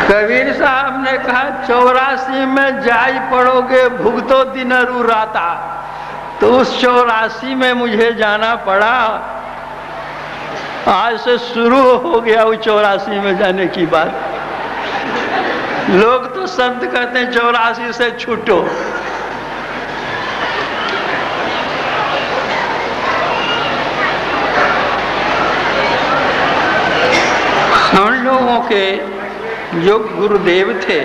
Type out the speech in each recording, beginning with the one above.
कबीर साहब ने कहा 84 में जाई पड़ोगे भुगतो दिनरू राता, तो उस 84 में मुझे जाना पड़ा। आज से शुरू हो गया वो 84 में जाने की बात। लोग तो संत कहते हैं 84 से छूटो। हम लोगों के जो गुरुदेव थे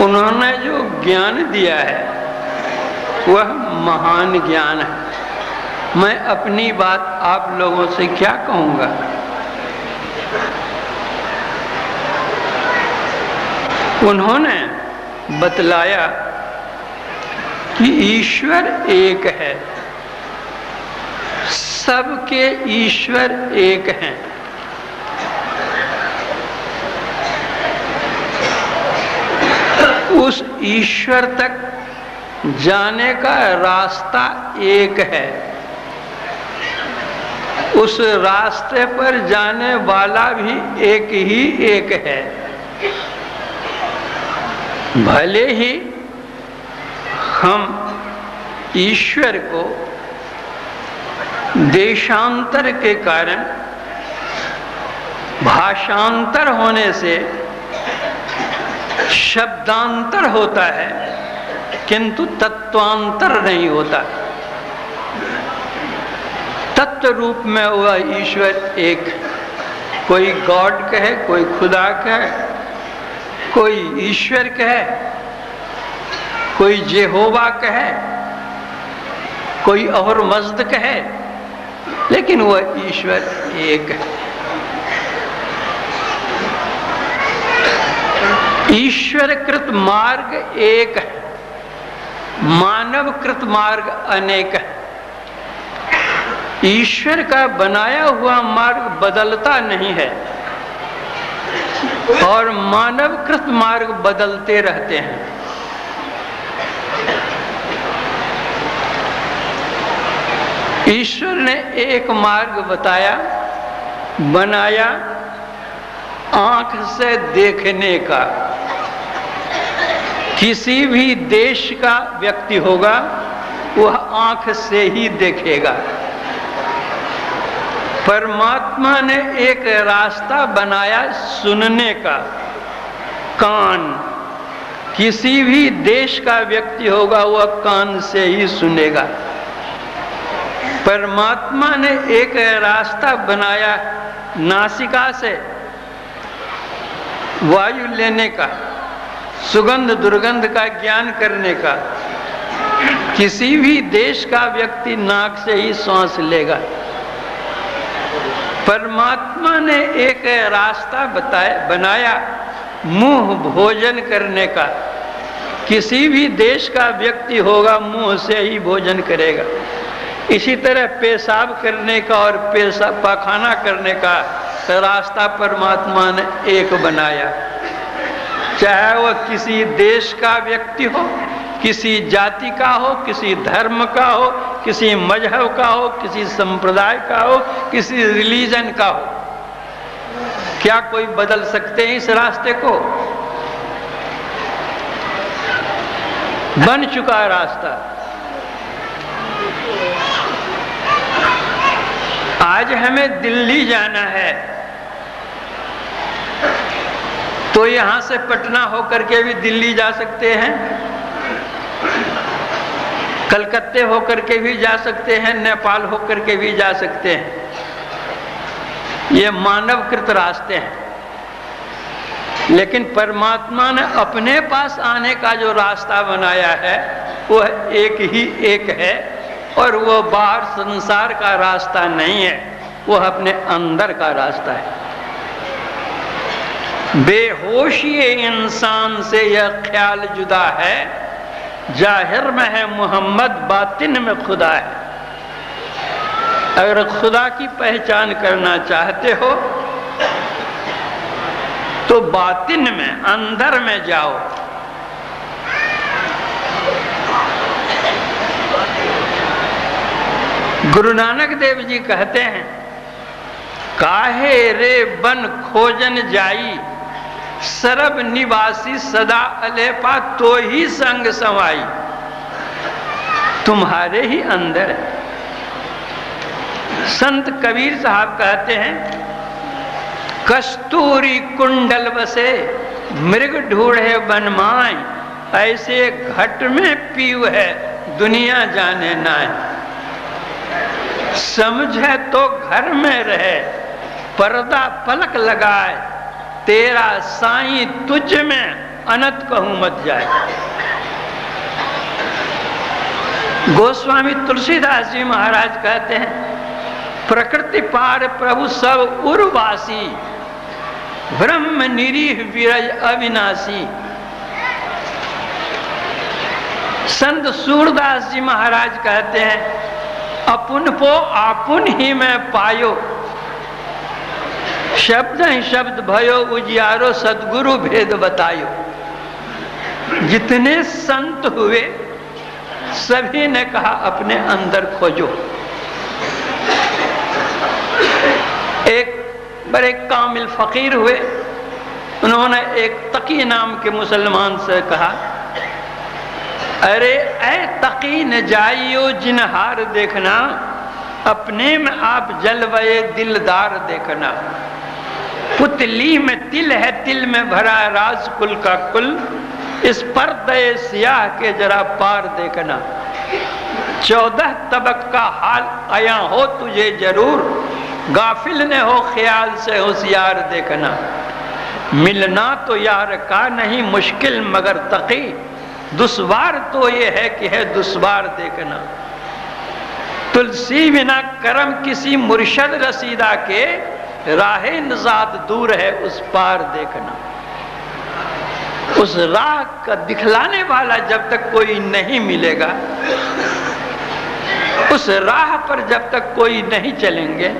उन्होंने जो ज्ञान दिया है वह महान ज्ञान है। मैं अपनी बात आप लोगों से क्या कहूँगा। उन्होंने बतलाया कि ईश्वर एक है, सबके ईश्वर एक हैं। उस ईश्वर तक जाने का रास्ता एक है, उस रास्ते पर जाने वाला भी एक ही एक है। भले ही हम ईश्वर को देशांतर के कारण, भाषांतर होने से शब्दांतर होता है, किंतु तत्वांतर नहीं होता। तत्व रूप में वह ईश्वर एक, कोई गॉड कहे, कोई खुदा कहे, कोई ईश्वर कहे, कोई जेहोवा कहे, कोई और मज़्द कहे, लेकिन वह ईश्वर एक है। ईश्वर कृत मार्ग एक है, मानव कृत मार्ग अनेक है। ईश्वर का बनाया हुआ मार्ग बदलता नहीं है और मानव कृत मार्ग बदलते रहते हैं। ईश्वर ने एक मार्ग बताया, बनाया आंख से देखने का। किसी भी देश का व्यक्ति होगा वह आंख से ही देखेगा। परमात्मा ने एक रास्ता बनाया सुनने का, कान। किसी भी देश का व्यक्ति होगा वह कान से ही सुनेगा। परमात्मा ने एक रास्ता बनाया नासिका से वायु लेने का, सुगंध दुर्गंध का ज्ञान करने का। किसी भी देश का व्यक्ति नाक से ही सांस लेगा। परमात्मा ने एक रास्ता बनाया मुंह भोजन करने का। किसी भी देश का व्यक्ति होगा मुंह से ही भोजन करेगा। इसी तरह पेशाब करने का और पाखाना करने का रास्ता परमात्मा ने एक बनाया। चाहे वह किसी देश का व्यक्ति हो, किसी जाति का हो, किसी धर्म का हो, किसी मजहब का हो, किसी संप्रदाय का हो, किसी रिलीजन का हो, क्या कोई बदल सकते हैं इस रास्ते को? बन चुका रास्ता। आज हमें दिल्ली जाना है तो यहां से पटना होकर के भी दिल्ली जा सकते हैं, कलकत्ते होकर के भी जा सकते हैं, नेपाल होकर के भी जा सकते हैं। ये मानवकृत रास्ते हैं। लेकिन परमात्मा ने अपने पास आने का जो रास्ता बनाया है वह एक ही एक है, और वह बाहर संसार का रास्ता नहीं है, वह अपने अंदर का रास्ता है। बेहोशी इंसान से यह ख्याल जुदा है, जाहिर में है मोहम्मद, बातिन में खुदा है। अगर खुदा की पहचान करना चाहते हो तो बातिन में, अंदर में जाओ। गुरु नानक देव जी कहते हैं, काहे रे बन खोजन जाई, सरब निवासी सदा अलेपा तो ही संग समाई, तुम्हारे ही अंदर है। संत कबीर साहब कहते हैं, कस्तूरी कुंडल बसे मृग ढूढ़े बनमाए, ऐसे घट में पीव है दुनिया जाने नाय। समझे तो घर में रहे पर्दा पलक लगाए, तेरा साईं तुझ में अनंत कहूं मत जाए। गोस्वामी तुलसीदास जी महाराज कहते हैं, प्रकृति पार प्रभु सब उर्वासी, ब्रह्म निरीह विरज अविनाशी। संत सूरदास जी महाराज कहते हैं, अपुन पो आपुन ही में पायो, शब्द ही शब्द भयो उजियारो, सदगुरु भेद बतायो। जितने संत हुए सभी ने कहा अपने अंदर खोजो। एक बड़े कामिल फकीर हुए, उन्होंने एक तकी नाम के मुसलमान से कहा, अरे ऐ तकी न जाइयो जिनहार देखना, अपने में आप जलवए दिलदार देखना। पुतली में तिल है, तिल में भरा राज कुल का कुल, इस पर्दे सियाह के जरा पार देखना। 14 तबक का हाल आया हो तुझे जरूर, गाफिल ने हो ख्याल से होशियार देखना। मिलना तो यार का नहीं मुश्किल मगर तकी, दुश्वार तो ये है कि है दुश्वार देखना। तुलसी बिना करम किसी मुर्शद रसीदा के, राहे निजात दूर है उस पार देखना। उस राह का दिखलाने वाला जब तक कोई नहीं मिलेगा, उस राह पर जब तक कोई नहीं चलेंगे,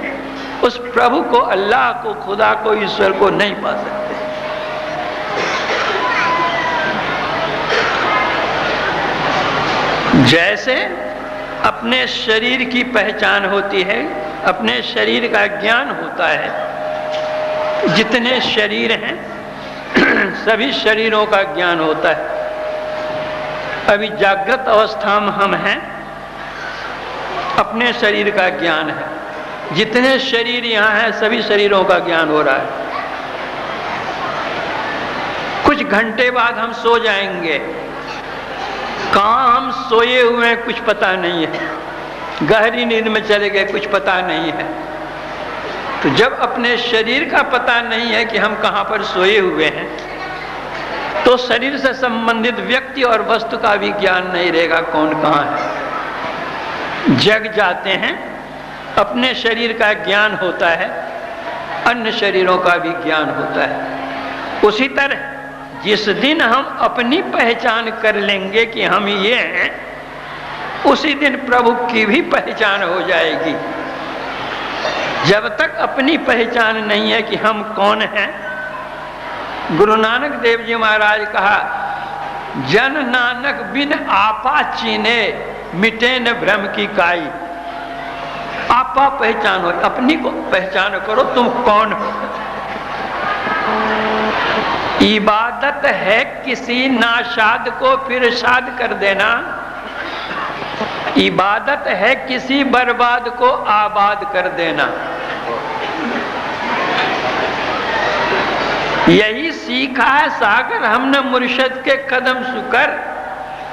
उस प्रभु को, अल्लाह को, खुदा को, ईश्वर को नहीं पा सकते। जैसे अपने शरीर की पहचान होती है, अपने शरीर का ज्ञान होता है। जितने शरीर हैं सभी शरीरों का ज्ञान होता है। अभी जागृत अवस्था में हम हैं, अपने शरीर का ज्ञान है। जितने शरीर यहाँ हैं सभी शरीरों का ज्ञान हो रहा है। कुछ घंटे बाद हम सो जाएंगे, कहाँ हम सोए हुए हैं कुछ पता नहीं है, गहरी नींद में चले गए कुछ पता नहीं है। तो जब अपने शरीर का पता नहीं है कि हम कहाँ पर सोए हुए हैं, तो शरीर से संबंधित व्यक्ति और वस्तु का भी ज्ञान नहीं रहेगा, कौन कहाँ है। जग जाते हैं, अपने शरीर का ज्ञान होता है, अन्य शरीरों का भी ज्ञान होता है। उसी तरह जिस दिन हम अपनी पहचान कर लेंगे कि हम ये हैं, उसी दिन प्रभु की भी पहचान हो जाएगी। जब तक अपनी पहचान नहीं है कि हम कौन हैं, गुरु नानक देव जी महाराज कहा, जन नानक बिन आपा चीने, मिटे न भ्रम की काई। आपा पहचान हो, अपनी को पहचान करो, तुम कौन हो। इबादत है किसी नाशाद को फिर शाद कर देना, इबादत है किसी बर्बाद को आबाद कर देना। यही सीखा है सागर हमने मुर्शद के कदम सुकर,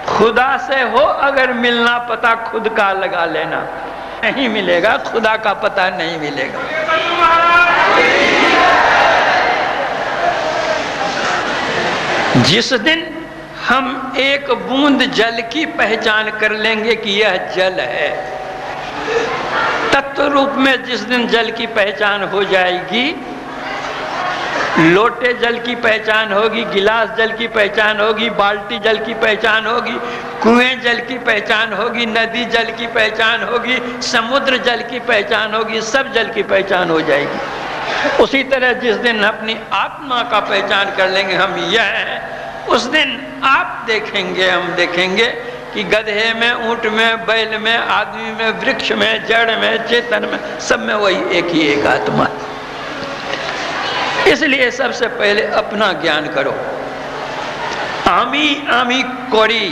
खुदा से हो अगर मिलना पता खुद का लगा लेना। नहीं मिलेगा, खुदा का पता नहीं मिलेगा। जिस दिन हम एक बूंद जल की पहचान कर लेंगे कि यह जल है, तत्व रूप में जिस दिन जल की पहचान हो जाएगी, लोटे जल की पहचान होगी, गिलास जल की पहचान होगी, बाल्टी जल की पहचान होगी, कुएं जल की पहचान होगी, नदी जल की पहचान होगी, समुद्र जल की पहचान होगी, सब जल की पहचान हो जाएगी। उसी तरह जिस दिन अपनी आत्मा का पहचान कर लेंगे हम यह है, उस दिन आप देखेंगे, हम देखेंगे कि गधे में, ऊंट में, बैल में, आदमी में, वृक्ष में, जड़ में, चेतन में, सब में वही एक ही एक आत्मा है। इसलिए सबसे पहले अपना ज्ञान करो। आमी आमी करी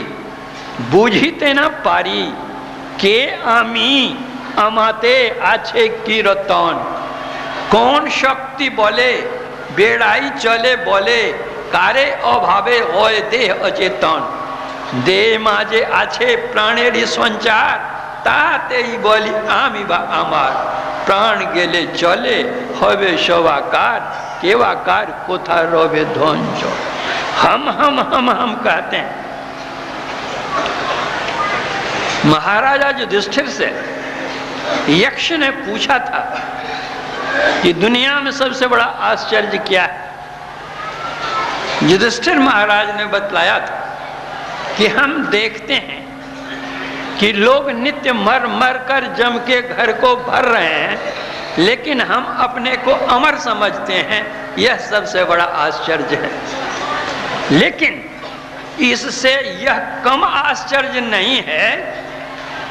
बुझिते ना पारी, के आमी আমাতে আছে কিরতন। কোন শক্তি বলে বেড়াই চলে বলে, কারে অভাবে হয় দেহ অচেতন। দেহ মাঝে আছে প্রাণেরই সঞ্চার, তাতেই বলি আমি বা আমার। প্রাণ গেলে চলে হবে সবাকার, কেবাকার কোথা রবে ধ্বংস। हम कहते हैं। महाराजा युधिष्ठिर से यक्ष ने पूछा था कि दुनिया में सबसे बड़ा आश्चर्य क्या है। युधिष्ठिर महाराज ने बतलाया था कि हम देखते हैं कि लोग नित्य मर मर कर जम के घर को भर रहे हैं, लेकिन हम अपने को अमर समझते हैं। यह सबसे बड़ा आश्चर्य है। लेकिन इससे यह कम आश्चर्य नहीं है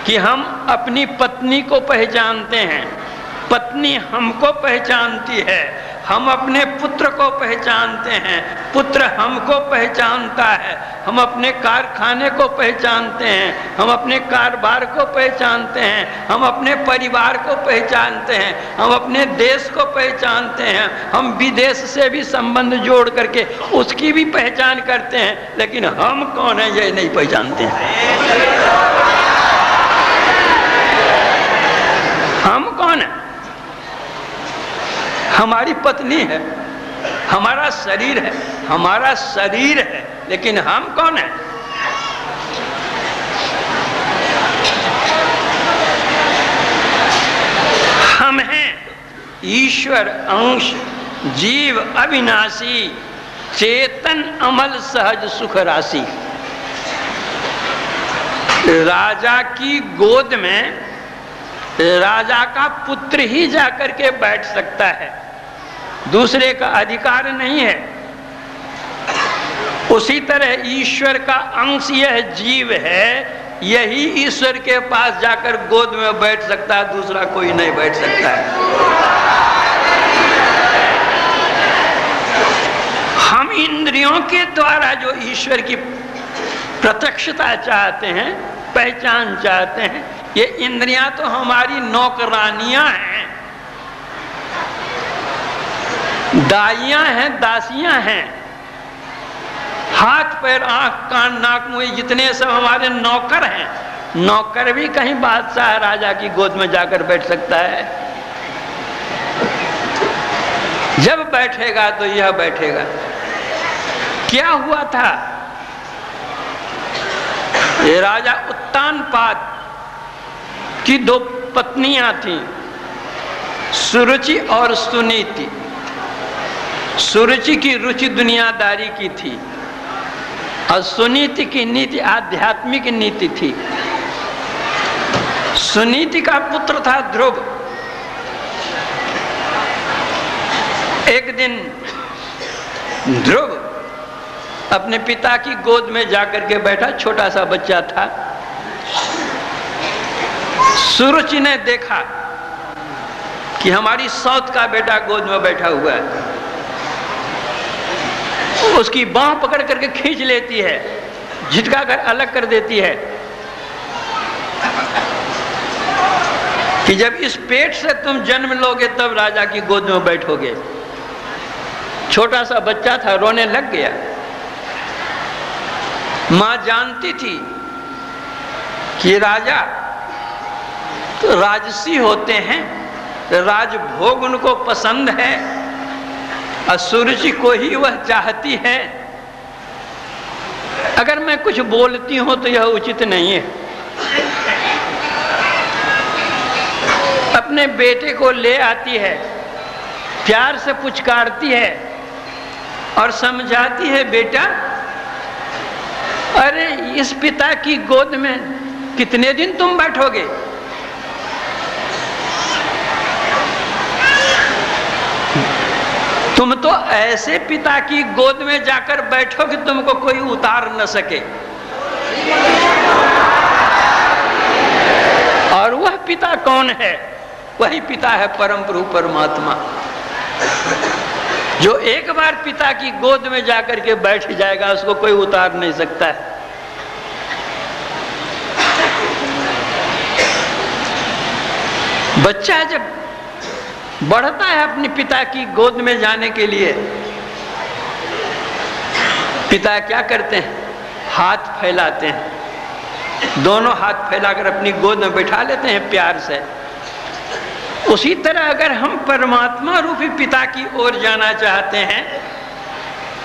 कि हम अपनी पत्नी को पहचानते हैं, पत्नी हमको पहचानती है, हम अपने पुत्र को पहचानते हैं, पुत्र हमको पहचानता है, हम अपने कारखाने को पहचानते हैं, हम अपने कारोबार को पहचानते हैं, हम अपने परिवार को पहचानते हैं, हम अपने देश को पहचानते हैं, हम विदेश से भी संबंध जोड़ करके उसकी भी पहचान करते हैं, लेकिन हम कौन है ये नहीं पहचानते हैं। हम कौन है? हमारी पत्नी है, हमारा शरीर है, हमारा शरीर है, लेकिन हम कौन है? हम हैं ईश्वर अंश, जीव अविनाशी, चेतन अमल सहज सुख राशि। राजा की गोद में राजा का पुत्र ही जाकर के बैठ सकता है, दूसरे का अधिकार नहीं है। उसी तरह ईश्वर का अंश यह जीव है, यही ईश्वर के पास जाकर गोद में बैठ सकता है, दूसरा कोई नहीं बैठ सकता है। हम इंद्रियों के द्वारा जो ईश्वर की प्रत्यक्षता चाहते हैं, पहचान चाहते हैं, ये इंद्रियां तो हमारी नौकरानियां हैं, दाइयां हैं, दासियां हैं। हाथ पैर आंख कान नाक मुंह जितने सब हमारे नौकर हैं। नौकर भी कहीं बादशाह राजा की गोद में जाकर बैठ सकता है। जब बैठेगा तो यह बैठेगा। क्या हुआ था? ये राजा उत्तानपाद की दो पत्नियां थीं, सुरुचि और सुनीति। सुरुचि की रुचि दुनियादारी की थी और सुनीति की नीति आध्यात्मिक नीति थी। सुनीति का पुत्र था ध्रुव। एक दिन ध्रुव अपने पिता की गोद में जाकर के बैठा, छोटा सा बच्चा था। सुरुचि ने देखा कि हमारी सौत का बेटा गोद में बैठा हुआ है, उसकी बांह पकड़ करके खींच लेती है, झटका कर अलग कर देती है कि जब इस पेट से तुम जन्म लोगे तब राजा की गोद में बैठोगे। छोटा सा बच्चा था, रोने लग गया। मां जानती थी कि राजा तो राजसी होते हैं, राजभोग उनको पसंद है, सुरुचि को ही वह चाहती है। अगर मैं कुछ बोलती हूं तो यह उचित नहीं है। अपने बेटे को ले आती है, प्यार से पुचकारती है और समझाती है, बेटा अरे इस पिता की गोद में कितने दिन तुम बैठोगे? तुम तो ऐसे पिता की गोद में जाकर बैठो कि तुमको कोई उतार न सके। और वह पिता कौन है? वही पिता है परम प्रभु परमात्मा। जो एक बार पिता की गोद में जाकर के बैठ जाएगा उसको कोई उतार नहीं सकता है। बच्चा जब बढ़ता है अपने पिता की गोद में जाने के लिए, पिता क्या करते हैं? हाथ फैलाते हैं, दोनों हाथ फैलाकर अपनी गोद में बैठा लेते हैं प्यार से। उसी तरह अगर हम परमात्मा रूपी पिता की ओर जाना चाहते हैं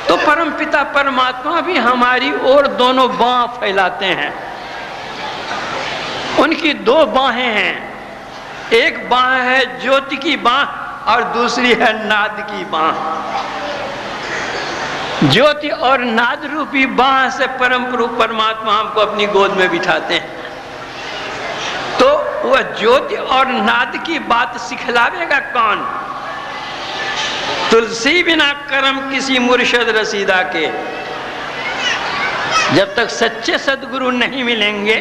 तो परम पिता परमात्मा भी हमारी ओर दोनों बाह फैलाते हैं। उनकी दो बाहें हैं, एक बाह है ज्योति की बाह और दूसरी है नाद की बाह। ज्योति और नाद रूपी बाह से परम रूप परमात्मा हमको अपनी गोद में बिठाते हैं। तो वह ज्योति और नाद की बात सिखलावेगा कौन? तुलसी बिना करम किसी मुर्शद रसीदा के। जब तक सच्चे सदगुरु नहीं मिलेंगे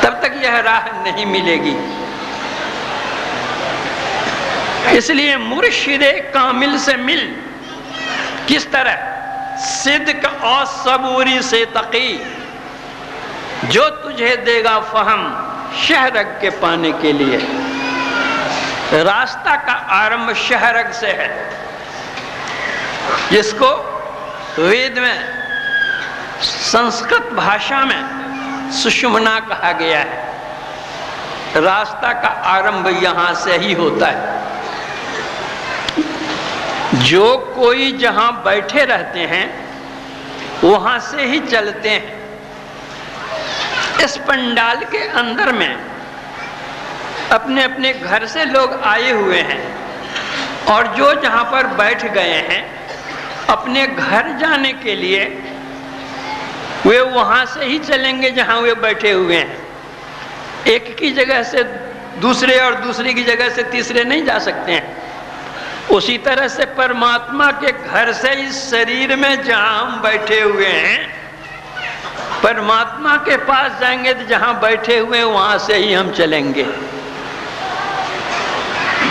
तब तक यह राह नहीं मिलेगी। इसलिए मुर्शिदे कामिल से मिल। किस तरह? सिद्क और सबूरी से तकी, जो तुझे देगा फहम शहरग के पाने के लिए। रास्ता का आरंभ शहरग से है, जिसको वेद में संस्कृत भाषा में सुषुम्ना कहा गया है। रास्ता का आरंभ यहां से ही होता है। जो कोई जहां बैठे रहते हैं वहां से ही चलते हैं। इस पंडाल के अंदर में अपने अपने घर से लोग आए हुए हैं और जो जहां पर बैठ गए हैं अपने घर जाने के लिए वे वहां से ही चलेंगे जहां वे बैठे हुए हैं। एक की जगह से दूसरे और दूसरे की जगह से तीसरे नहीं जा सकते हैं। उसी तरह से परमात्मा के घर से इस शरीर में जहां हम बैठे हुए हैं परमात्मा के पास जाएंगे तो जहां बैठे हुए हैं वहां से ही हम चलेंगे।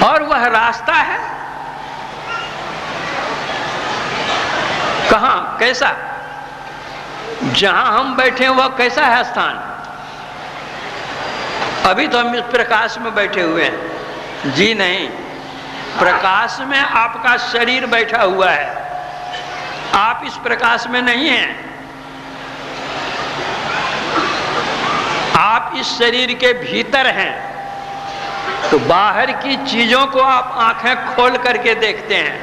और वह रास्ता है कहां? कैसा? जहां हम बैठे हैं वह कैसा है स्थान? अभी तो हम इस प्रकाश में बैठे हुए हैं। जी नहीं, प्रकाश में आपका शरीर बैठा हुआ है, आप इस प्रकाश में नहीं हैं। आप इस शरीर के भीतर हैं। तो बाहर की चीजों को आप आंखें खोल करके देखते हैं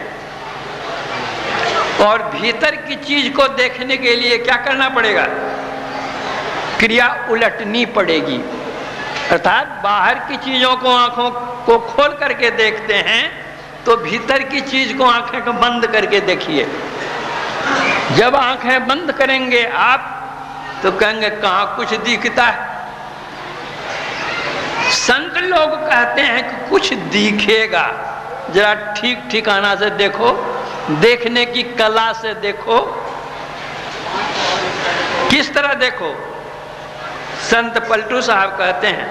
और भीतर की चीज को देखने के लिए क्या करना पड़ेगा? क्रिया उलटनी पड़ेगी। अर्थात बाहर की चीजों को आंखों को खोल करके देखते हैं तो भीतर की चीज को आंखें को बंद करके देखिए। जब आंखें बंद करेंगे आप तो कहेंगे कहां कुछ दिखता है। संत लोग कहते हैं कि कुछ दिखेगा, जरा ठीक ठिकाना से देखो, देखने की कला से देखो। किस तरह देखो? संत पलटू साहब कहते हैं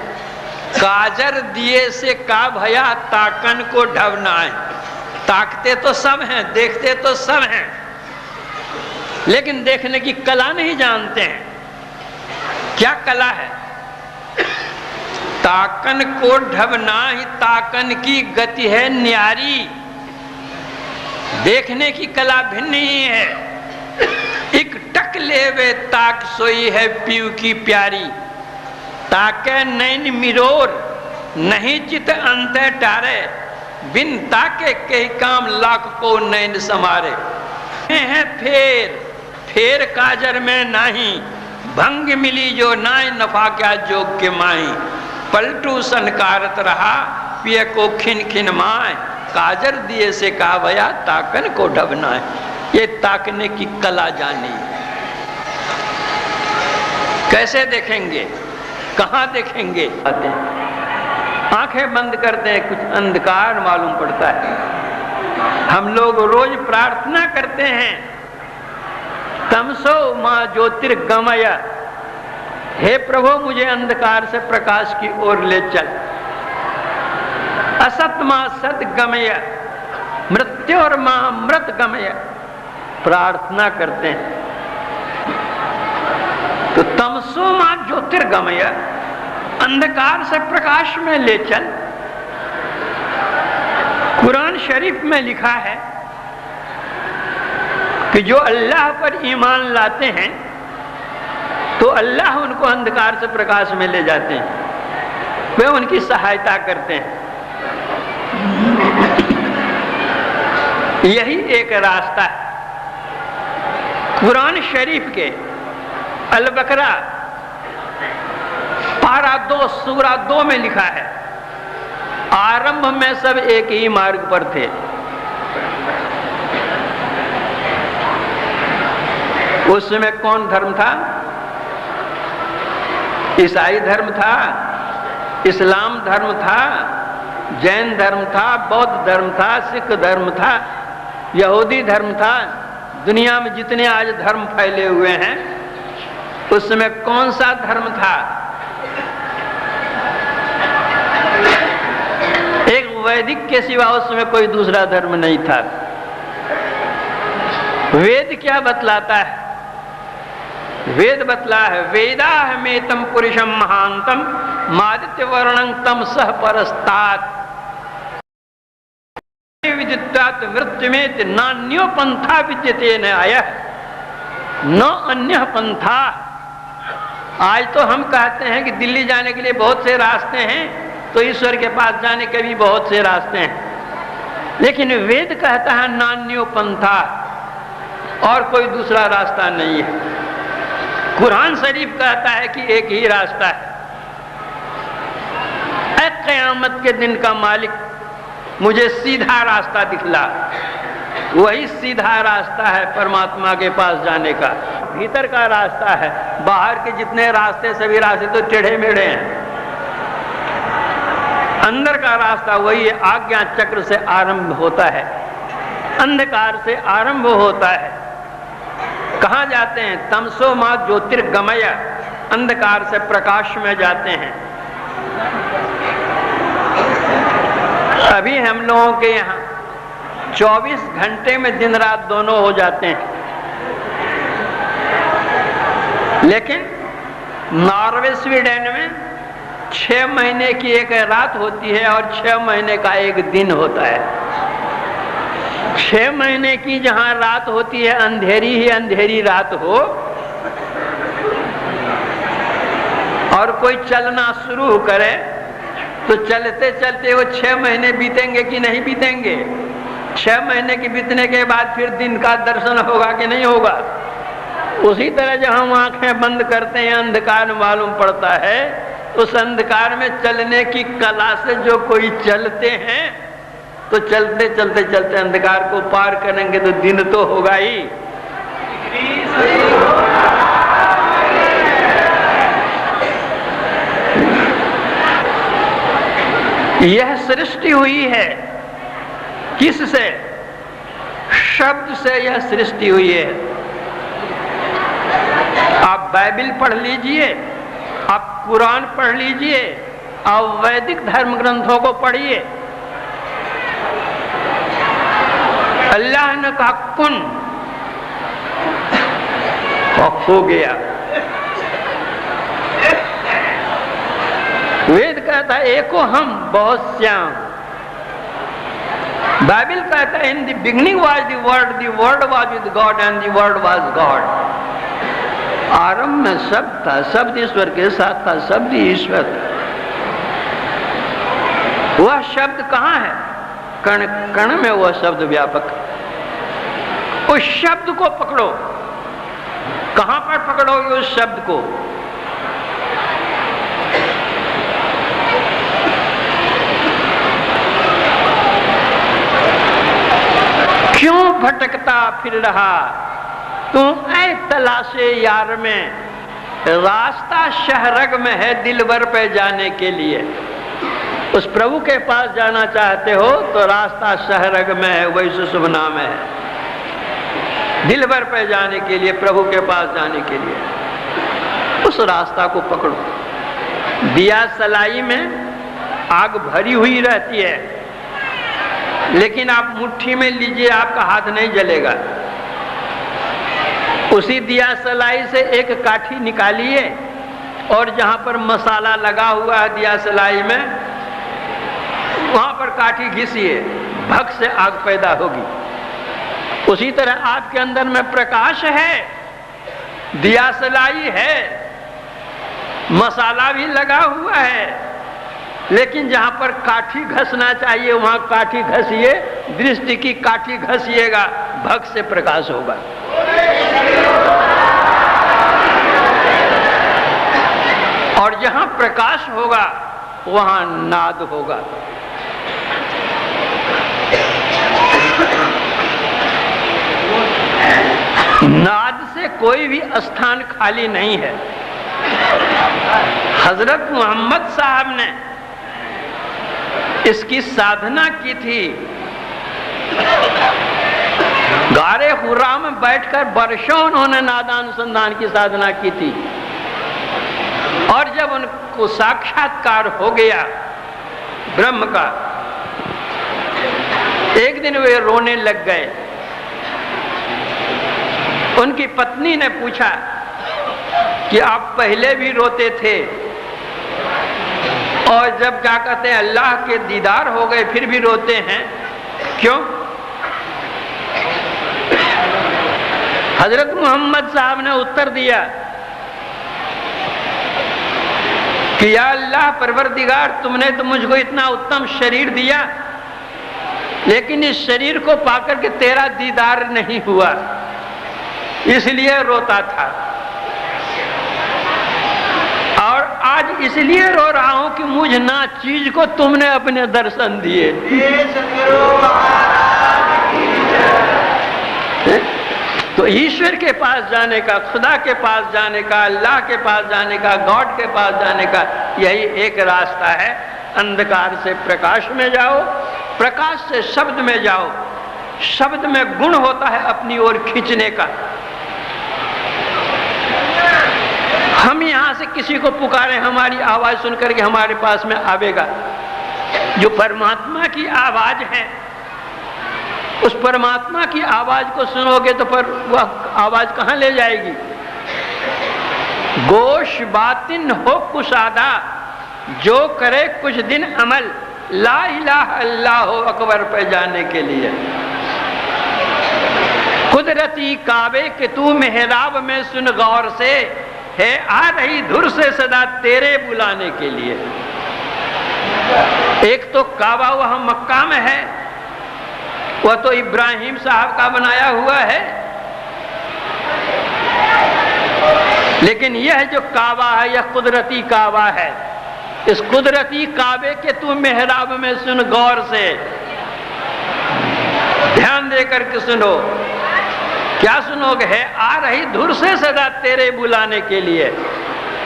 काजर दिए से का भया ताकन को ढवना है। ताकते तो सब हैं, देखते तो सब हैं, लेकिन देखने की कला नहीं जानते हैं। क्या कला है? ताकन को ढवना ही ताकन की गति है न्यारी। देखने की कला भिन्न ही है। एक टक लेवे ताक सोई है पीऊ की प्यारी। ताके नैन मिरोर नहीं चित अंत टारे। बिन ताके के काम लाख को नैन समारे। है फेर फेर काजर में नाही। भंग मिली जो नाय नफा क्या जोग के माई। पलटू सनकारत रहा पिय को खिन खिन माय। काजर दिए से कहा भया ताकन को ढबना है। ये ताकने की कला जानी। कैसे देखेंगे? कहां देखेंगे? आंखें बंद करते हैं, कुछ अंधकार मालूम पड़ता है। हम लोग रोज प्रार्थना करते हैं तमसो मां ज्योतिर्गमय। हे प्रभु मुझे अंधकार से प्रकाश की ओर ले चल। असत मां सदगमय। मृत्यु और महामृत गमय प्रार्थना करते हैं। तो तमसो मां ज्योतिर्गमय, अंधकार से प्रकाश में ले चल। कुरान शरीफ में लिखा है कि जो अल्लाह पर ईमान लाते हैं तो अल्लाह उनको अंधकार से प्रकाश में ले जाते हैं, वे उनकी सहायता करते हैं। यही एक रास्ता है। कुरान शरीफ के अल बकरा पारा 2 सूरा 2 में लिखा है, आरंभ में सब एक ही मार्ग पर थे। उस समय कौन धर्म था? ईसाई धर्म था, इस्लाम धर्म था, जैन धर्म था, बौद्ध धर्म था, सिख धर्म था, यहूदी धर्म था। दुनिया में जितने आज धर्म फैले हुए हैं, उस समय कौन सा धर्म था? एक वैदिक के सिवा उस समय कोई दूसरा धर्म नहीं था। वेद क्या बतलाता है? वेद बतला है, वेदाहमेतम पुरुषम महांतम मादित्य वर्णं तम सह परस्तात विदित्वात् वृत्तिमेत नान्यो पंथा विद्यते न आयः न अन्यः पंथा। आज तो हम कहते हैं कि दिल्ली जाने के लिए बहुत से रास्ते हैं, तो ईश्वर के पास जाने के भी बहुत से रास्ते हैं, लेकिन वेद कहता है नान्यो पंथा, और कोई दूसरा रास्ता नहीं है। कुरान शरीफ कहता है कि एक ही रास्ता है। ऐ क़यामत के दिन का मालिक, मुझे सीधा रास्ता दिखला। वही सीधा रास्ता है परमात्मा के पास जाने का, भीतर का रास्ता है। बाहर के जितने रास्ते, सभी रास्ते तो टेढ़े मेढ़े हैं। अंदर का रास्ता वही है, आज्ञा चक्र से आरंभ होता है, अंधकार से आरंभ होता है। कहाँ जाते हैं? तमसो मां ज्योतिर्गमय, अंधकार से प्रकाश में जाते हैं। अभी हम लोगों के यहाँ 24 घंटे में दिन रात दोनों हो जाते हैं, लेकिन नॉर्वे स्वीडन में 6 महीने की एक रात होती है और 6 महीने का एक दिन होता है। 6 महीने की जहां रात होती है, अंधेरी ही अंधेरी रात हो, और कोई चलना शुरू करे तो चलते चलते वो 6 महीने बीतेंगे कि नहीं बीतेंगे? 6 महीने के बीतने के बाद फिर दिन का दर्शन होगा कि नहीं होगा? उसी तरह जब हम आंखें बंद करते हैं, अंधकार मालूम पड़ता है। उस अंधकार में चलने की कला से जो कोई चलते हैं, तो चलते चलते चलते अंधकार को पार करेंगे तो दिन तो होगा ही। यह सृष्टि हुई है किससे? शब्द से यह सृष्टि हुई है। आप बाइबिल पढ़ लीजिए, आप कुरान पढ़ लीजिए, आप वैदिक धर्म ग्रंथों को पढ़िए। अल्लाह ने कहा कुन, और हो गया। वेद कहता है एको हम बहुत श्याम। बाइबल कहता है in the beginning was the word was with God and the word was God. आरंभ में शब्द था, शब्द ईश्वर के साथ था, शब्द ईश्वर। वह शब्द कहाँ है? कण कण में वह शब्द व्यापक। उस शब्द को पकड़ो। कहां पर पकड़ोगे उस शब्द को? क्यों भटकता फिर रहा तू ऐ तलाशे यार में? रास्ता शहरग में है दिलबर पे जाने के लिए। उस प्रभु के पास जाना चाहते हो तो रास्ता शहरग में है, वही शुभ नाम है। दिलबर पे जाने के लिए, प्रभु के पास जाने के लिए उस रास्ता को पकड़ो। दिया सलाई में आग भरी हुई रहती है, लेकिन आप मुट्ठी में लीजिए, आपका हाथ नहीं जलेगा। उसी दिया सलाई से एक काठी निकालिए और जहां पर मसाला लगा हुआ है दिया सलाई में, वहां पर काठी घिसिए, भक से आग पैदा होगी। उसी तरह आपके अंदर में प्रकाश है, दिया सलाई है, मसाला भी लगा हुआ है, लेकिन जहां पर काठी घसना चाहिए वहां काठी घसिए, दृष्टि की काठी घसिएगा, भक से प्रकाश होगा। और जहां प्रकाश होगा वहां नाद होगा। नाद से कोई भी स्थान खाली नहीं है। हजरत मोहम्मद साहब ने इसकी साधना की थी। गारे हुर्रा में बैठकर वर्षों उन्होंने नादानुसंधान की साधना की थी, और जब उनको साक्षात्कार हो गया ब्रह्म का, एक दिन वे रोने लग गए। उनकी पत्नी ने पूछा कि आप पहले भी रोते थे और जब क्या कहते हैं अल्लाह के दीदार हो गए फिर भी रोते हैं, क्यों? हजरत मोहम्मद साहब ने उत्तर दिया कि या अल्लाह परवरदिगार, तुमने तो मुझको इतना उत्तम शरीर दिया, लेकिन इस शरीर को पाकर के तेरा दीदार नहीं हुआ, इसलिए रोता था। और आज इसलिए रो रहा हूं कि मुझ ना चीज को तुमने अपने दर्शन दिए। तो ईश्वर के पास जाने का, खुदा के पास जाने का, अल्लाह के पास जाने का, गॉड के पास जाने का यही एक रास्ता है। अंधकार से प्रकाश में जाओ, प्रकाश से शब्द में जाओ। शब्द में गुण होता है अपनी ओर खींचने का। हम यहां से किसी को पुकारे, हमारी आवाज सुनकर के हमारे पास में आवेगा। जो परमात्मा की आवाज है, उस परमात्मा की आवाज को सुनोगे तो पर वह आवाज कहां ले जाएगी? गोश बातिन हो कुशादा, जो करे कुछ दिन अमल, ला इलाहा अल्लाह अकबर पे जाने के लिए। कुदरती काबे के तू मेहराब में सुन गौर से, है आ रही धुर से सदा तेरे बुलाने के लिए। एक तो काबा वह मक्का में है, वह तो इब्राहिम साहब का बनाया हुआ है, लेकिन यह जो काबा है यह कुदरती काबा है। इस कुदरती काबे के तू मेहराब में सुन गौर से, ध्यान देकर के सुनो। क्या सुनोगे? है आ रही धुर से सदा तेरे बुलाने के लिए,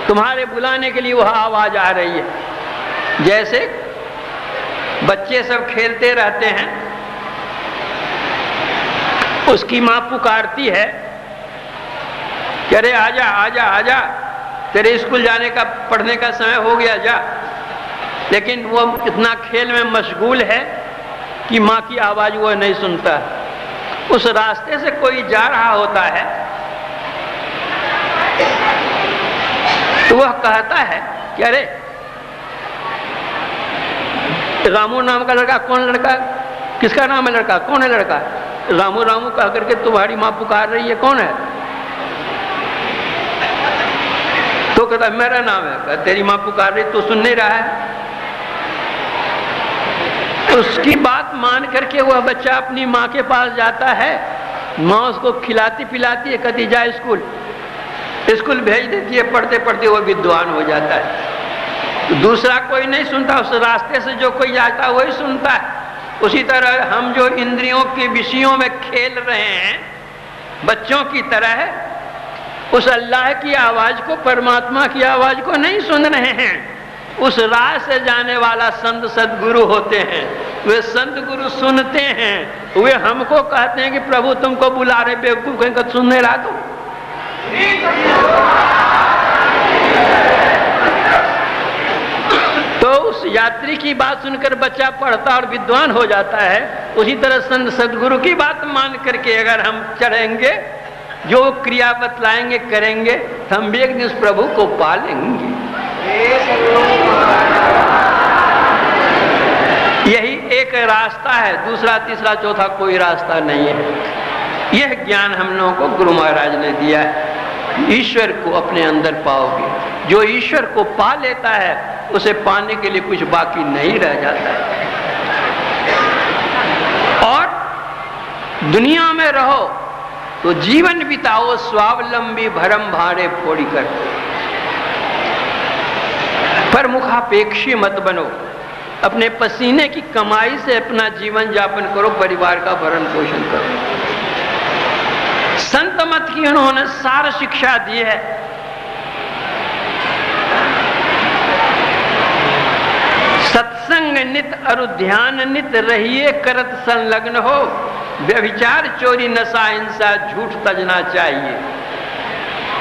तुम्हारे बुलाने के लिए वह आवाज आ रही है। जैसे बच्चे सब खेलते रहते हैं, उसकी माँ पुकारती है कि अरे आजा आजा आजा, तेरे स्कूल जाने का, पढ़ने का समय हो गया, जा। लेकिन वो इतना खेल में मशगूल है कि माँ की आवाज वो नहीं सुनता। उस रास्ते से कोई जा रहा होता है तो वह कहता है कि अरे रामू नाम का लड़का, कौन लड़का, किसका नाम है लड़का, कौन है लड़का? रामू रामू कह करके तुम्हारी माँ पुकार रही है, कौन है? तो कहता मेरा नाम है। तेरी माँ पुकार रही, तो सुन नहीं रहा है। उसकी बात मान करके वह बच्चा अपनी माँ के पास जाता है, माँ उसको खिलाती पिलाती है, कहती जा स्कूल, स्कूल भेज देती है। पढ़ते पढ़ते वो विद्वान हो जाता है। तो दूसरा कोई नहीं सुनता, उस रास्ते से जो कोई जाता है वही सुनता है। उसी तरह हम जो इंद्रियों के विषयों में खेल रहे हैं बच्चों की तरह, उस अल्लाह की आवाज को, परमात्मा की आवाज को नहीं सुन रहे हैं। उस राह से जाने वाला संत सदगुरु होते हैं, वे संत गुरु सुनते हैं। वे हमको कहते हैं कि प्रभु तुमको बुला रहे, बेवकूफ कहीं का सुन नहीं रहा तुम। तो उस उस यात्री की बात सुनकर बच्चा पढ़ता और विद्वान हो जाता है, उसी तरह संत सदगुरु की बात मान करके अगर हम चढ़ेंगे, जो क्रिया बतलाएंगे करेंगे, तो हम भी एक दिन उस प्रभु को पालेंगे। यही एक रास्ता है, दूसरा तीसरा चौथा कोई रास्ता नहीं है। यह ज्ञान हम लोगों को गुरु महाराज ने दिया है। ईश्वर को अपने अंदर पाओगे, जो ईश्वर को पा लेता है उसे पाने के लिए कुछ बाकी नहीं रह जाता है। और दुनिया में रहो तो जीवन बिताओ स्वावलंबी भरम भारे फोड़ी कर, पर मुखापेक्षी मत बनो। अपने पसीने की कमाई से अपना जीवन यापन करो, परिवार का भरण पोषण करो। संत मत की उन्होंने सार शिक्षा दी है। सत्संग नित अरु ध्यान नित रहिए करत संलग्न हो, व्यभिचार चोरी नशा हिंसा झूठ तजना चाहिए।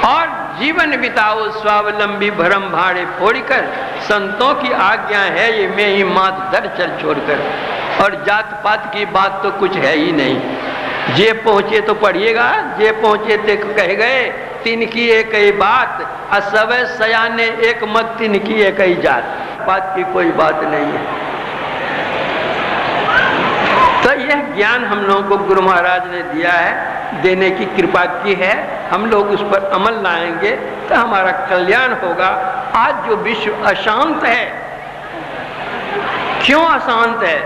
और जीवन बिताओ स्वावलंबी भरम भाड़े फोड़कर, संतों की आज्ञा है ये मैं ही मात दर चल छोड़कर। और जात पात की बात तो कुछ है ही नहीं, जे पहुंचे तो पढ़िएगा, जे पहुंचे ते कह गए, तीन की एक ही बात, असवै सयाने एक मत, तीन की एक ही जात, बात की कोई बात नहीं है। तो यह ज्ञान हम लोगों को गुरु महाराज ने दिया है, देने की कृपा की है। हम लोग उस पर अमल लाएंगे तो हमारा कल्याण होगा। आज जो विश्व अशांत है, क्यों अशांत है?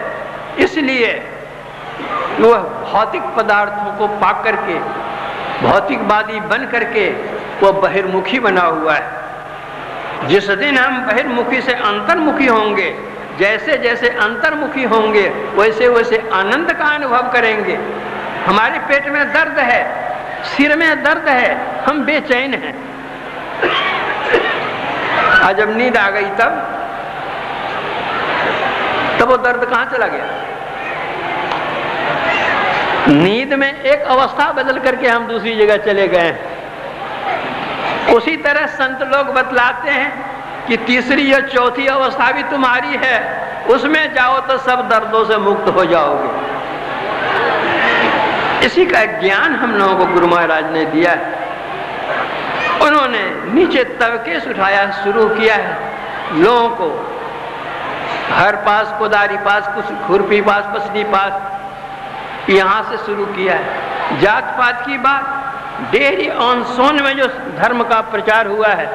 इसलिए वह भौतिक पदार्थों को पा करके, भौतिकवादी बन करके वह बहिर्मुखी बना हुआ है। जिस दिन हम बहिर्मुखी से अंतर्मुखी होंगे, जैसे जैसे अंतर्मुखी होंगे वैसे वैसे आनंद का अनुभव करेंगे। हमारे पेट में दर्द है, सिर में दर्द है, हम बेचैन हैं। आज जब नींद आ गई तब वो दर्द कहां चला गया? नींद में एक अवस्था बदल करके हम दूसरी जगह चले गए। उसी तरह संत लोग बतलाते हैं कि तीसरी या चौथी अवस्था भी तुम्हारी है, उसमें जाओ तो सब दर्दों से मुक्त हो जाओगे। इसी का ज्ञान हम लोगों को गुरु महाराज ने दिया है। उन्होंने नीचे तबके से उठाया शुरू किया है लोगों को, हर पास, कोदारी पास, खुरपी पास, पसनी पास, यहां से शुरू किया है। जात पात की बात डेहरी ऑन सोन में जो धर्म का प्रचार हुआ है,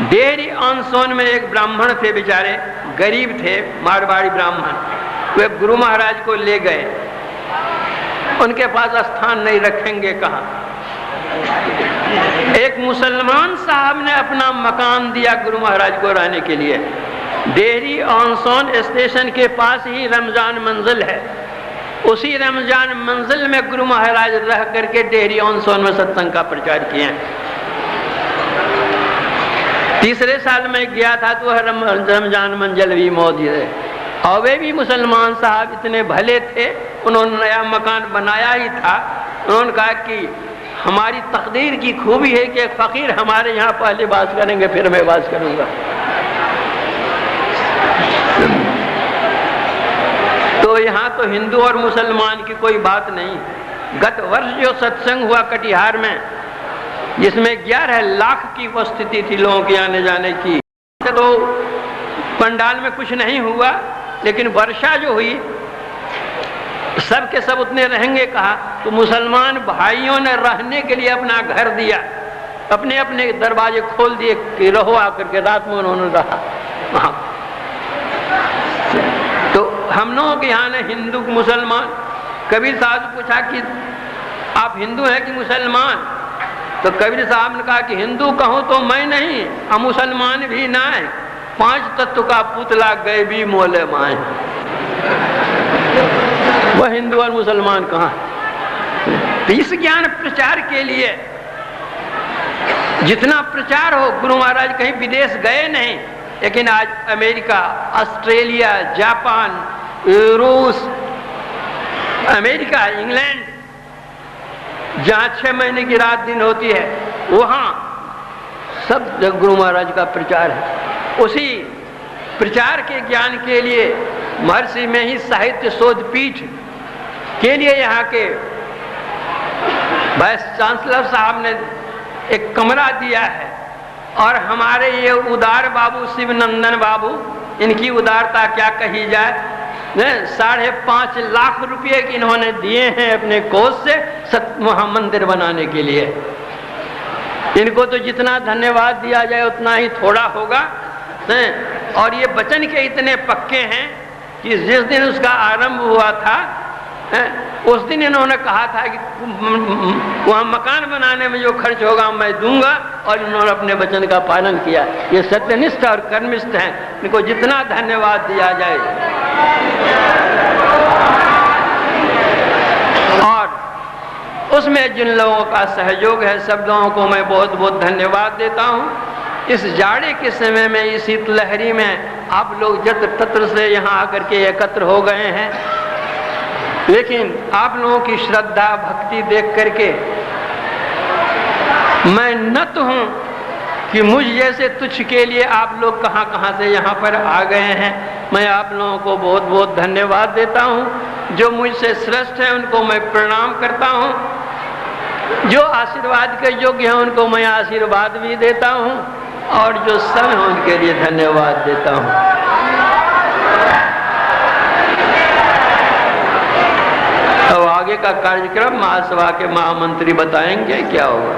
डेहरी ऑन सोन में एक ब्राह्मण थे, बेचारे गरीब थे, मारवाड़ी ब्राह्मण। वे गुरु महाराज को ले गए, उनके पास स्थान नहीं रखेंगे कहाँ। एक मुसलमान साहब ने अपना मकान दिया गुरु महाराज को रहने के लिए। डेहरी ऑन सोन स्टेशन के पास ही रमजान मंजिल है, उसी रमजान मंजिल में गुरु महाराज रह करके डेहरी ऑन सोन में सत्संग का प्रचार किए। तीसरे साल में गया था तो रमजान मंजिल भी मौजूद है। और वे भी मुसलमान साहब इतने भले थे, उन्होंने नया मकान बनाया ही था। उन्होंने कहा कि हमारी तकदीर की खूबी है कि फकीर हमारे यहाँ पहले बात करेंगे, फिर मैं बात करूंगा। तो यहाँ तो हिंदू और मुसलमान की कोई बात नहीं। गत वर्ष जो सत्संग हुआ कटिहार में, जिसमें 11 लाख की उपस्थिति थी लोगों के आने जाने की, तो पंडाल में कुछ नहीं हुआ, लेकिन वर्षा जो हुई सब के सब उतने रहेंगे कहा। तो मुसलमान भाइयों ने रहने के लिए अपना घर दिया, अपने अपने दरवाजे खोल दिए कि रहो आकर के। रात में उन्होंने रहा वहां। तो हम लोगों के यहाँ ने हिंदू मुसलमान, कबीर साहब से पूछा कि आप हिंदू हैं कि मुसलमान? तो कबीर साहब ने कहा कि हिंदू कहूँ तो मैं नहीं, और मुसलमान भी ना है, 5 तत्व का पुतला गए भी मोले माए। वह हिंदू और मुसलमान कहाँ? तो इस ज्ञान प्रचार के लिए जितना प्रचार हो, गुरु महाराज कहीं विदेश गए नहीं, लेकिन आज अमेरिका, ऑस्ट्रेलिया, जापान, रूस, अमेरिका, इंग्लैंड, जहाँ 6 महीने की रात दिन होती है, वहाँ सब गुरु महाराज का प्रचार है। उसी प्रचार के ज्ञान के लिए महर्षि में ही साहित्य शोध पीठ के लिए यहाँ के वाइस चांसलर साहब ने एक कमरा दिया है। और हमारे ये उदार बाबू शिवनंदन बाबू, इनकी उदारता क्या कही जाए, 5.5 लाख रुपए इन्होंने दिए हैं अपने कोष से महामंदिर बनाने के लिए। इनको तो जितना धन्यवाद दिया जाए उतना ही थोड़ा होगा। और ये वचन के इतने पक्के हैं कि जिस दिन उसका आरंभ हुआ था उस दिन इन्होंने कहा था कि वहाँ मकान बनाने में जो खर्च होगा मैं दूंगा, और इन्होंने अपने वचन का पालन किया। ये सत्यनिष्ठ और कर्मनिष्ठ हैं, इनको जितना धन्यवाद दिया जाए। और उसमें जिन लोगों का सहयोग है सब लोगों को मैं बहुत बहुत धन्यवाद देता हूँ। इस जाड़े के समय में, इस शीतलहरी में आप लोग जत्र तत्र से यहाँ आकर के एकत्र हो गए हैं, लेकिन आप लोगों की श्रद्धा भक्ति देख करके मैं नत हूँ कि मुझ जैसे तुच्छ के लिए आप लोग कहाँ कहाँ से यहाँ पर आ गए हैं। मैं आप लोगों को बहुत बहुत धन्यवाद देता हूँ। जो मुझसे श्रेष्ठ है उनको मैं प्रणाम करता हूँ, जो आशीर्वाद के योग्य हैं उनको मैं आशीर्वाद भी देता हूँ, और जो सब हैं उनके लिए धन्यवाद देता हूँ। अब आगे का कार्यक्रम महासभा के महामंत्री बताएंगे क्या होगा।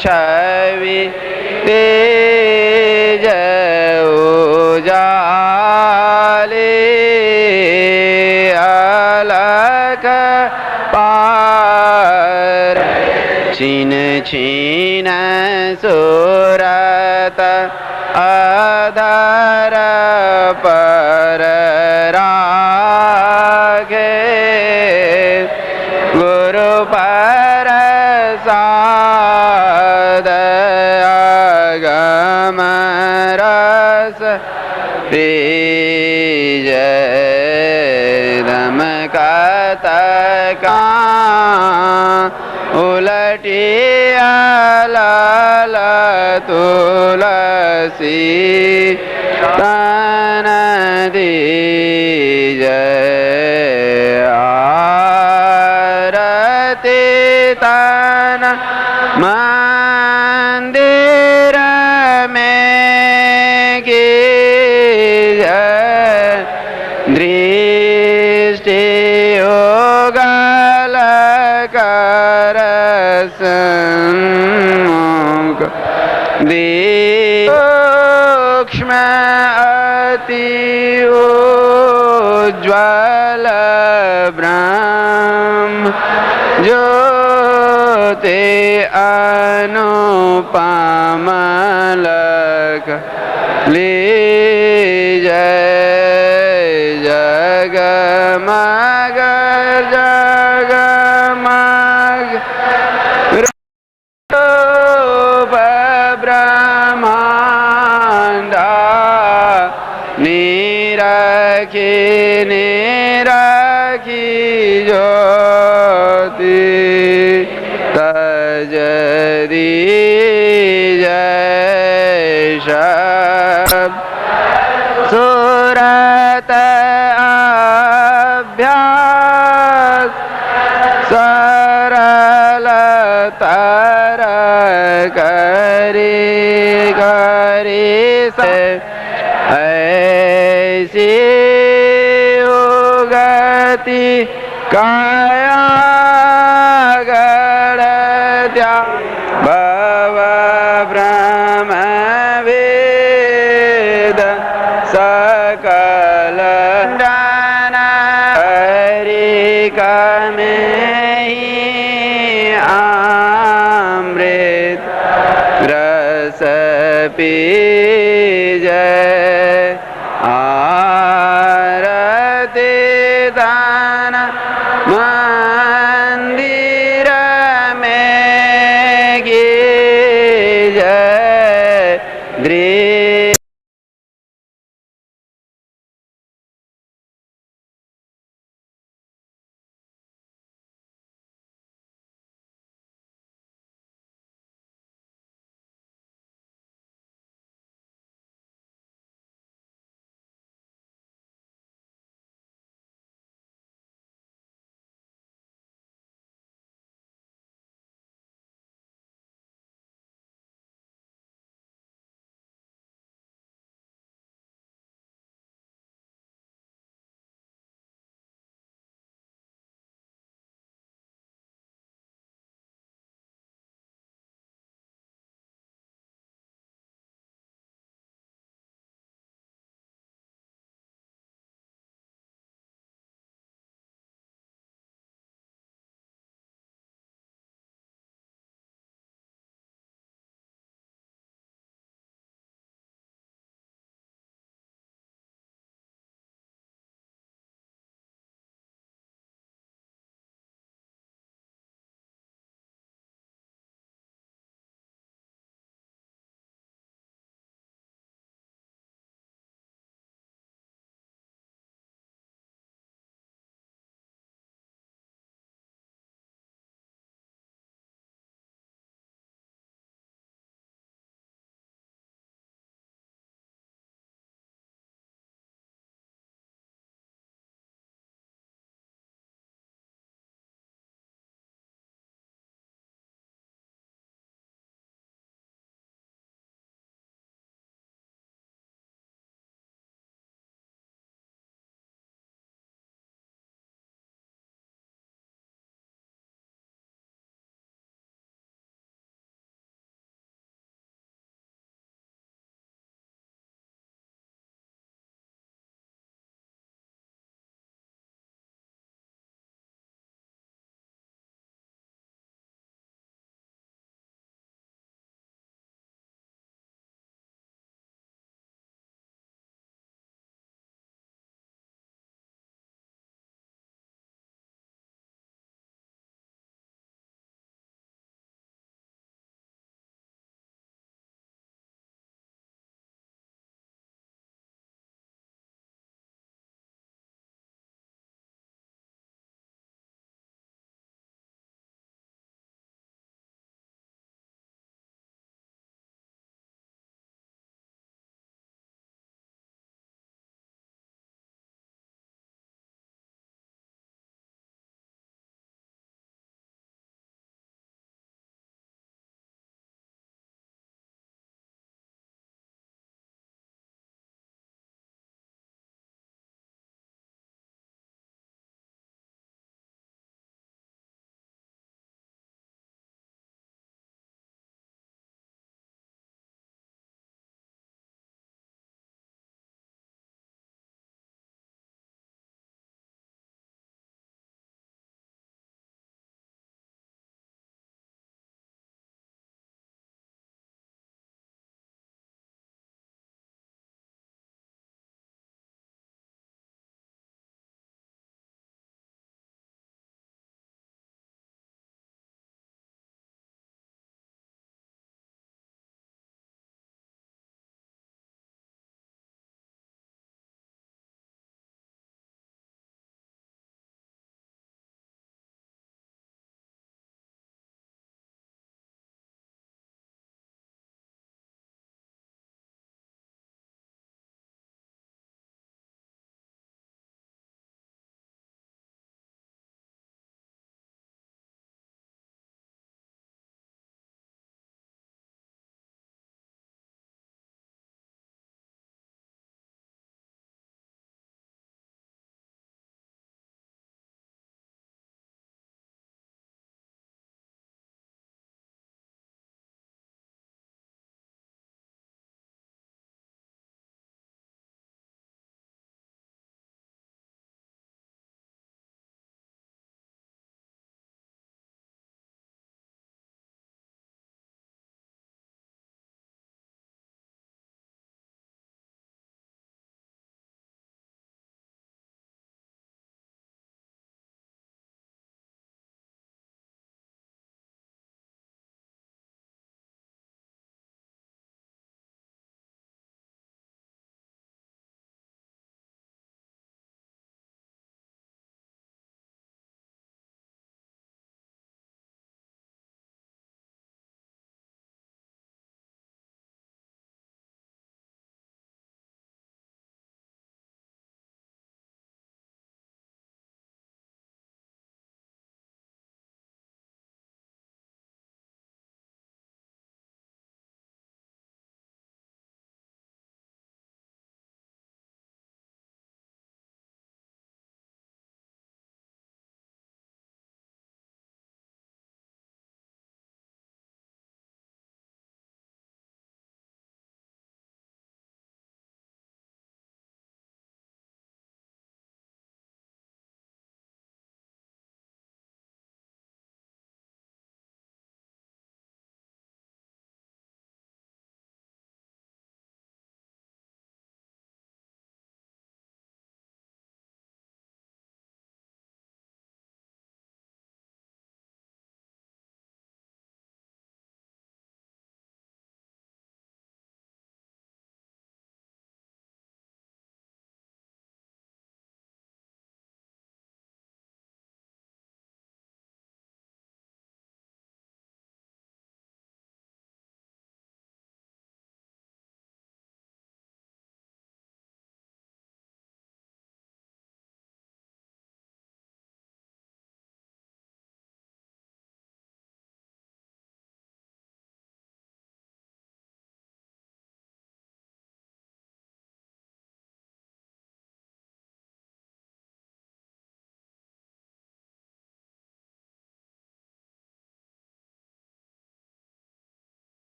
छवि तेज उजाला छीन छीन सुरत अधर पर राखे गुरु प्रसाद अगम रस प्रिय धमकतका उलटिया लाल तुलसी तन दीजय आरती तन मंदिर में की दृष्टि योगल कर सम्मुख सूक्ष्म अति उज्ज्वल ब्रह्म ज्योति अनुपम लख लीजय जगमग जगमग रूप ब्रह्मांडा निरखी निरखी ज्योति तजरी जय शब्द सुरत अभ्यास सरल तर करी करी से ऐसी उगति काया गढ़त्या भव ब्रह्म वेद सकल हरिका में ही अमृत रस पी